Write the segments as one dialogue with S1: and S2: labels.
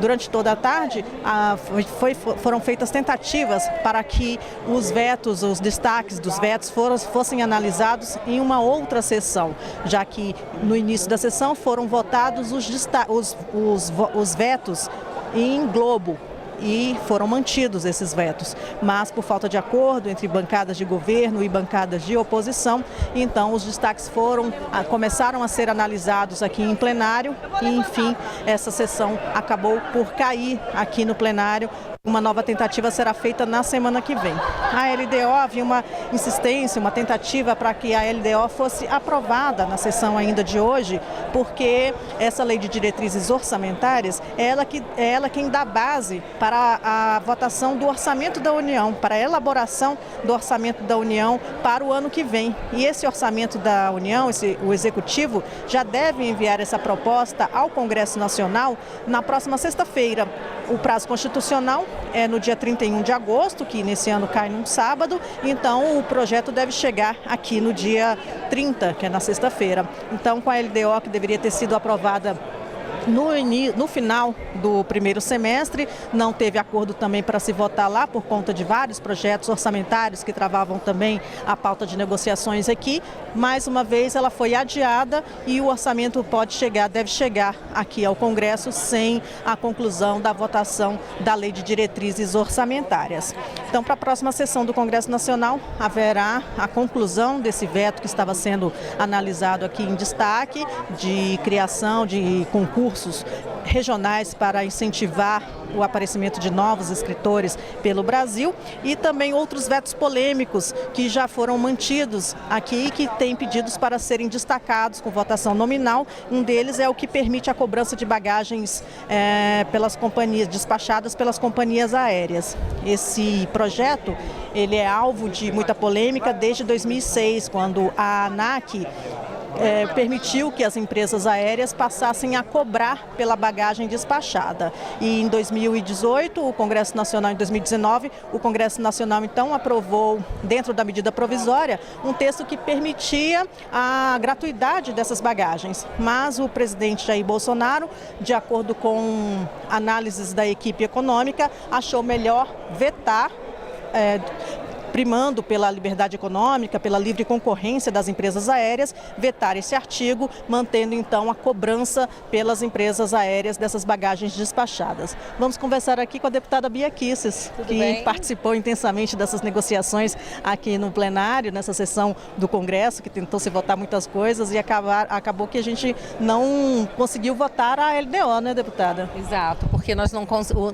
S1: durante toda a tarde, foram feitas tentativas para que os vetos, os destaques dos vetos fossem analisados em uma outra sessão, já que no início da sessão foram votados os vetos em globo. E foram mantidos esses vetos, mas por falta de acordo entre bancadas de governo e bancadas de oposição, então os destaques começaram a ser analisados aqui em plenário e, enfim, essa sessão acabou por cair aqui no plenário. Uma nova tentativa será feita na semana que vem. A LDO, havia uma insistência, uma tentativa para que a LDO fosse aprovada na sessão ainda de hoje, porque essa lei de diretrizes orçamentárias é ela quem dá base para a votação do orçamento da União, para a elaboração do orçamento da União para o ano que vem. E esse orçamento da União, o Executivo, já deve enviar essa proposta ao Congresso Nacional na próxima sexta-feira. O prazo constitucional é no dia 31 de agosto, que nesse ano cai num sábado, então o projeto deve chegar aqui no dia 30, que é na sexta-feira. Então, com a LDO, que deveria ter sido aprovada no final do primeiro semestre, não teve acordo também para se votar lá por conta de vários projetos orçamentários que travavam também a pauta de negociações aqui. Mais uma vez ela foi adiada e o orçamento deve chegar aqui ao Congresso sem a conclusão da votação da Lei de Diretrizes Orçamentárias. Então, para a próxima sessão do Congresso Nacional, haverá a conclusão desse veto que estava sendo analisado aqui em destaque, de criação de concursos regionais para incentivar o aparecimento de novos escritores pelo Brasil, e também outros vetos polêmicos que já foram mantidos aqui e que têm pedidos para serem destacados com votação nominal. Um deles é o que permite a cobrança de bagagens pelas companhias, despachadas pelas companhias aéreas. Esse projeto ele é alvo de muita polêmica desde 2006, quando a ANAC permitiu que as empresas aéreas passassem a cobrar pela bagagem despachada. E em 2018, em 2019, o Congresso Nacional então aprovou, dentro da medida provisória, um texto que permitia a gratuidade dessas bagagens. Mas o presidente Jair Bolsonaro, de acordo com análises da equipe econômica, achou melhor vetar, primando pela liberdade econômica, pela livre concorrência das empresas aéreas, vetar esse artigo, mantendo então a cobrança pelas empresas aéreas dessas bagagens despachadas. Vamos conversar aqui com a deputada Bia Kicis, que participou intensamente dessas negociações aqui no plenário, nessa sessão do Congresso, que tentou se votar muitas coisas e acabou que a gente não conseguiu votar a LDO, né, deputada?
S2: Exato, porque nós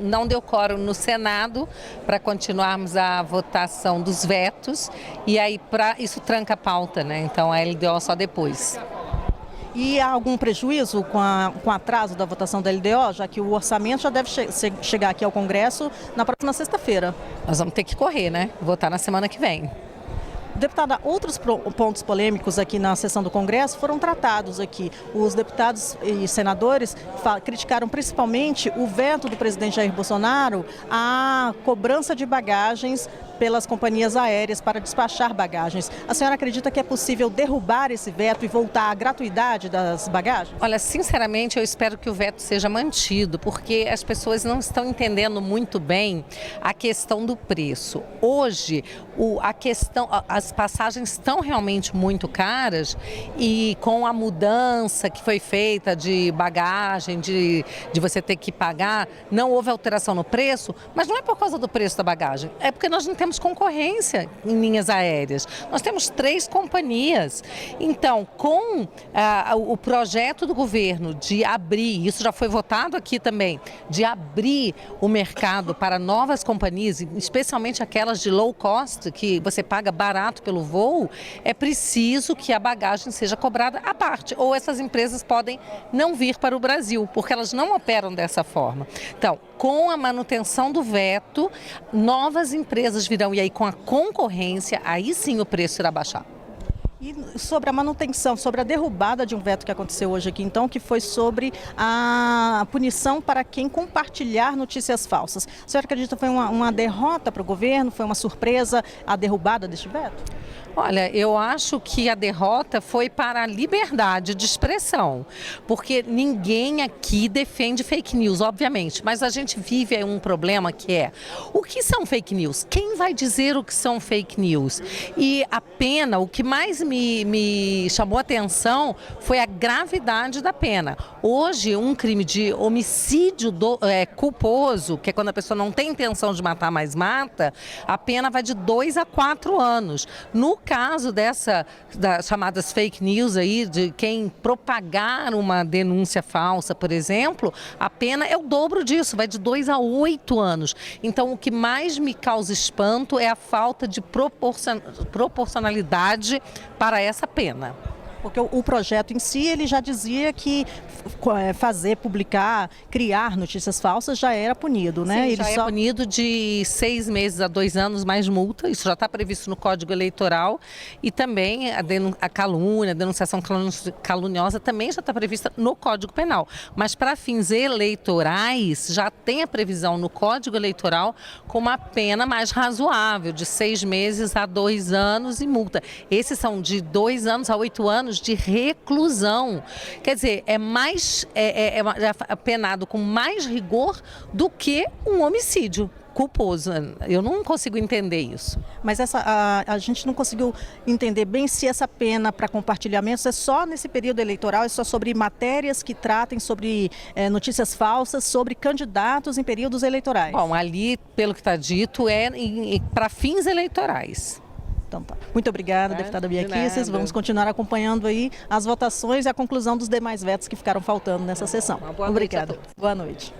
S2: não deu quórum no Senado para continuarmos a votação dos vetos, e aí isso tranca a pauta, né? Então a LDO só depois.
S1: E há algum prejuízo com o atraso da votação da LDO, já que o orçamento já deve chegar aqui ao Congresso na próxima sexta-feira?
S2: Nós vamos ter que correr, né? Votar na semana que vem.
S1: Deputada, outros pontos polêmicos aqui na sessão do Congresso foram tratados aqui. Os deputados e senadores criticaram principalmente o veto do presidente Jair Bolsonaro à cobrança de bagagens pelas companhias aéreas para despachar bagagens. A senhora acredita que é possível derrubar esse veto e voltar à gratuidade das bagagens?
S2: Olha, sinceramente, eu espero que o veto seja mantido, porque as pessoas não estão entendendo muito bem a questão do preço. Hoje, as passagens estão realmente muito caras, e com a mudança que foi feita de bagagem, de você ter que pagar, não houve alteração no preço, mas não é por causa do preço da bagagem, é porque nós não temos concorrência em linhas aéreas. Nós temos 3 companhias. Então, com o projeto do governo de abrir, isso já foi votado aqui também, de abrir o mercado para novas companhias, especialmente aquelas de low cost, que você paga barato pelo voo, é preciso que a bagagem seja cobrada à parte. Ou essas empresas podem não vir para o Brasil, porque elas não operam dessa forma. Então, com a manutenção do veto, novas empresas virão, e aí com a concorrência, aí sim o preço irá baixar.
S1: E sobre a manutenção, sobre a derrubada de um veto que aconteceu hoje aqui, então, que foi sobre a punição para quem compartilhar notícias falsas. A senhora acredita que foi uma derrota para o governo? Foi uma surpresa a derrubada deste veto?
S2: Olha, eu acho que a derrota foi para a liberdade de expressão, porque ninguém aqui defende fake news, obviamente, mas a gente vive um problema que é: o que são fake news? Quem vai dizer o que são fake news? E a pena, o que mais me chamou a atenção foi a gravidade da pena. Hoje, um crime de homicídio culposo, que é quando a pessoa não tem intenção de matar, mas mata, a pena vai de 2 a 4 anos. No caso das chamadas fake news aí, de quem propagar uma denúncia falsa, por exemplo, a pena é o dobro disso, vai de 2 a 8 anos. Então, o que mais me causa espanto é a falta de proporcionalidade para essa pena.
S1: Porque o projeto em si, ele já dizia que fazer, publicar, criar notícias falsas já era punido, né?
S2: Sim,
S1: ele
S2: já é punido de 6 meses a 2 anos mais multa, isso já está previsto no Código Eleitoral, e também a calúnia, a denunciação caluniosa também já está prevista no Código Penal. Mas para fins eleitorais, já tem a previsão no Código Eleitoral com uma pena mais razoável, de 6 meses a 2 anos e multa. Esses são de 2 anos a 8 anos de reclusão. Quer dizer, é penado com mais rigor do que um homicídio culposo. Eu não consigo entender isso.
S1: Mas a gente não conseguiu entender bem se essa pena para compartilhamentos é só nesse período eleitoral, é só sobre matérias que tratem sobre notícias falsas, sobre candidatos em períodos eleitorais.
S2: Bom, ali, pelo que está dito, é para fins eleitorais.
S1: Então, tá. Muito obrigada, deputada Bia Kicis. Vamos continuar acompanhando aí as votações e a conclusão dos demais vetos que ficaram faltando nessa sessão. Obrigada. Boa noite.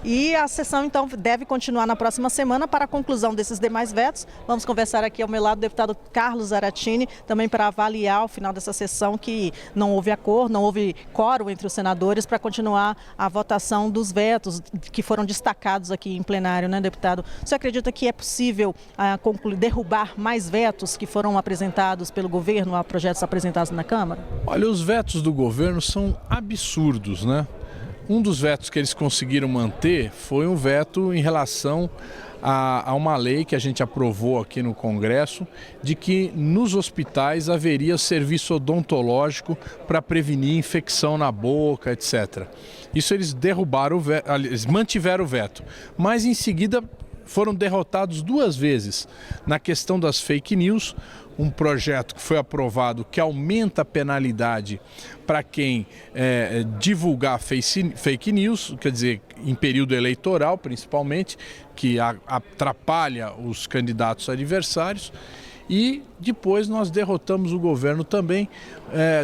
S1: E a sessão, então, deve continuar na próxima semana para a conclusão desses demais vetos. Vamos conversar aqui ao meu lado o deputado Carlos Zaratini, também para avaliar o final dessa sessão, que não houve acordo, não houve quórum entre os senadores para continuar a votação dos vetos que foram destacados aqui em plenário, né, deputado? Você acredita que é possível derrubar mais vetos que foram apresentados pelo governo, a projetos apresentados na Câmara?
S3: Olha, os vetos do governo são absurdos, né? Um dos vetos que eles conseguiram manter foi um veto em relação a uma lei que a gente aprovou aqui no Congresso, de que nos hospitais haveria serviço odontológico para prevenir infecção na boca, etc. Isso eles derrubaram o veto, eles mantiveram o veto, mas em seguida foram derrotados 2 vezes na questão das fake news. Um projeto que foi aprovado que aumenta a penalidade para quem divulgar fake news, quer dizer, em período eleitoral principalmente, que atrapalha os candidatos adversários. E depois nós derrotamos o governo também,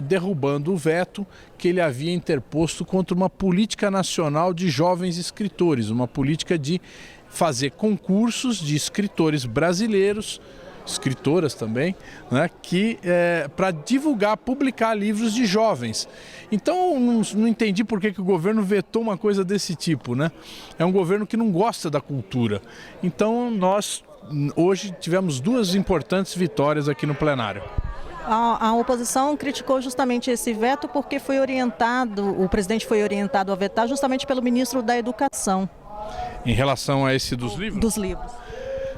S3: derrubando o veto que ele havia interposto contra uma política nacional de jovens escritores, uma política de fazer concursos de escritores brasileiros, escritoras também, né, para divulgar, publicar livros de jovens. Então, não entendi por que o governo vetou uma coisa desse tipo, né? É um governo que não gosta da cultura. Então, nós hoje tivemos 2 importantes vitórias aqui no plenário.
S1: A oposição criticou justamente esse veto porque o presidente foi orientado a vetar justamente pelo ministro da Educação.
S3: Em relação a esse dos livros?
S1: Dos livros.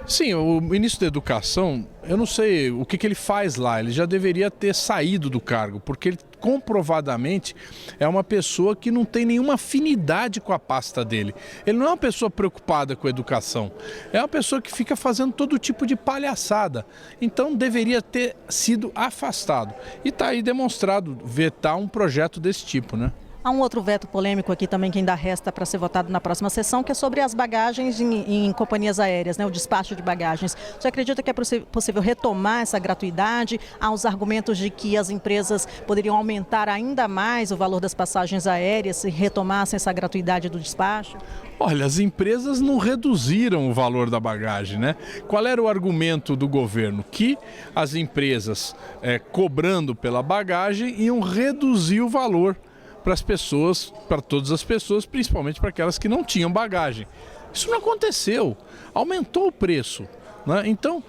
S3: Sim, o ministro da Educação, eu não sei o que ele faz lá, ele já deveria ter saído do cargo, porque ele comprovadamente é uma pessoa que não tem nenhuma afinidade com a pasta dele. Ele não é uma pessoa preocupada com a educação, é uma pessoa que fica fazendo todo tipo de palhaçada. Então deveria ter sido afastado. E está aí demonstrado vetar um projeto desse tipo, né?
S1: Há um outro veto polêmico aqui também que ainda resta para ser votado na próxima sessão, que é sobre as bagagens em companhias aéreas, né, o despacho de bagagens. Você acredita que é possível retomar essa gratuidade? Há os argumentos de que as empresas poderiam aumentar ainda mais o valor das passagens aéreas se retomassem essa gratuidade do despacho?
S3: Olha, as empresas não reduziram o valor da bagagem, né? Qual era o argumento do governo? Que as empresas, cobrando pela bagagem, iam reduzir o valor para as pessoas, para todas as pessoas, principalmente para aquelas que não tinham bagagem. Isso não aconteceu, aumentou o preço, né? Então,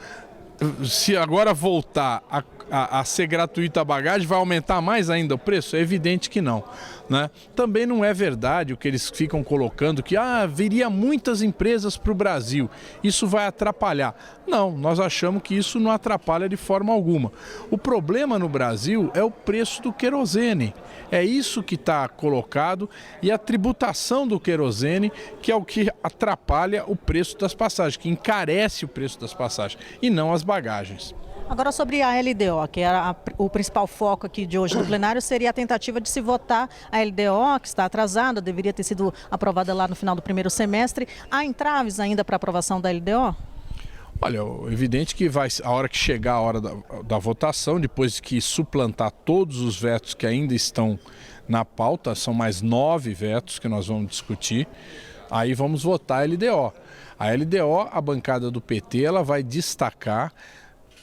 S3: se agora voltar a ser gratuita a bagagem, vai aumentar mais ainda o preço? É evidente que não. né? Também não é verdade o que eles ficam colocando, que viria muitas empresas para o Brasil, isso vai atrapalhar. Não, nós achamos que isso não atrapalha de forma alguma. O problema no Brasil é o preço do querosene. É isso que está colocado, e a tributação do querosene, que é o que atrapalha o preço das passagens, que encarece o preço das passagens e não as bagagens.
S1: Agora sobre a LDO, que era o principal foco aqui de hoje no plenário, seria a tentativa de se votar a LDO, que está atrasada, deveria ter sido aprovada lá no final do primeiro semestre. Há entraves ainda para a aprovação da LDO?
S3: Olha, é evidente que a hora que chegar a hora da votação, depois que suplantar todos os vetos que ainda estão na pauta, são mais 9 vetos que nós vamos discutir, aí vamos votar a LDO. A LDO, a bancada do PT, ela vai destacar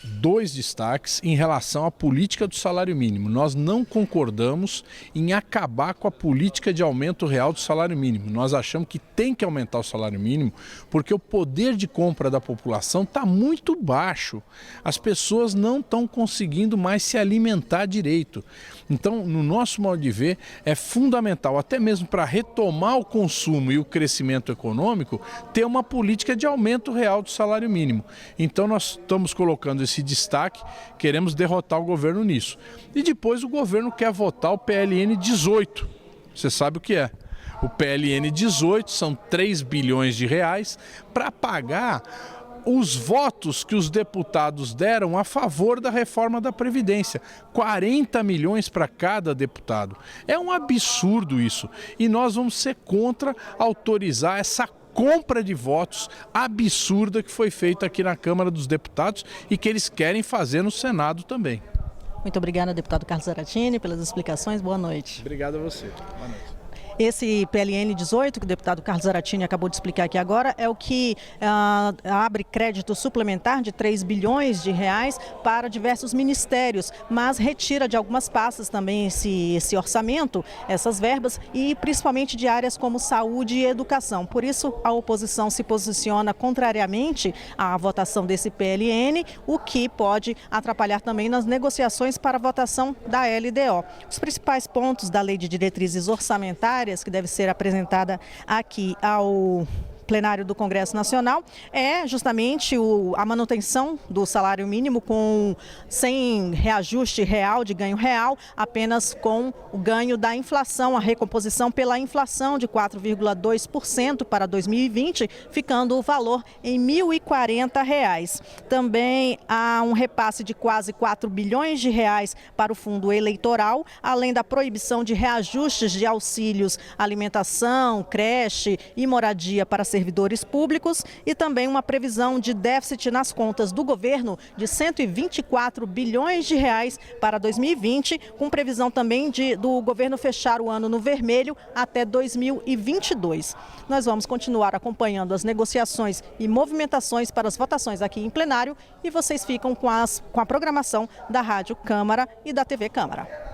S3: 2 destaques em relação à política do salário mínimo. Nós não concordamos em acabar com a política de aumento real do salário mínimo. Nós achamos que tem que aumentar o salário mínimo porque o poder de compra da população está muito baixo. As pessoas não estão conseguindo mais se alimentar direito. Então, no nosso modo de ver, é fundamental, até mesmo para retomar o consumo e o crescimento econômico, ter uma política de aumento real do salário mínimo. Então, nós estamos colocando esse destaque, queremos derrotar o governo nisso. E depois o governo quer votar o PLN 18. Você sabe o que é? O PLN 18 são 3 bilhões de reais para pagar os votos que os deputados deram a favor da reforma da Previdência. 40 milhões para cada deputado. É um absurdo isso. E nós vamos ser contra autorizar essa compra de votos absurda que foi feita aqui na Câmara dos Deputados e que eles querem fazer no Senado também.
S1: Muito obrigada, deputado Carlos Zaratini, pelas explicações. Boa noite.
S3: Obrigado a você. Boa noite.
S1: Esse PLN 18, que o deputado Carlos Zaratini acabou de explicar aqui agora, é o que abre crédito suplementar de 3 bilhões de reais para diversos ministérios, mas retira de algumas pastas também esse orçamento, essas verbas, e principalmente de áreas como saúde e educação. Por isso, a oposição se posiciona contrariamente à votação desse PLN, o que pode atrapalhar também nas negociações para a votação da LDO. Os principais pontos da Lei de Diretrizes Orçamentárias, que deve ser apresentada aqui ao plenário do Congresso Nacional, é justamente a manutenção do salário mínimo sem reajuste real, de ganho real, apenas com o ganho da inflação, a recomposição pela inflação de 4,2% para 2020, ficando o valor em R$ 1.040. Também há um repasse de quase 4 bilhões de reais para o fundo eleitoral, além da proibição de reajustes de auxílios alimentação, creche e moradia para servidores públicos, e também uma previsão de déficit nas contas do governo de 124 bilhões de reais para 2020, com previsão também do governo fechar o ano no vermelho até 2022. Nós vamos continuar acompanhando as negociações e movimentações para as votações aqui em plenário, e vocês ficam com a programação da Rádio Câmara e da TV Câmara.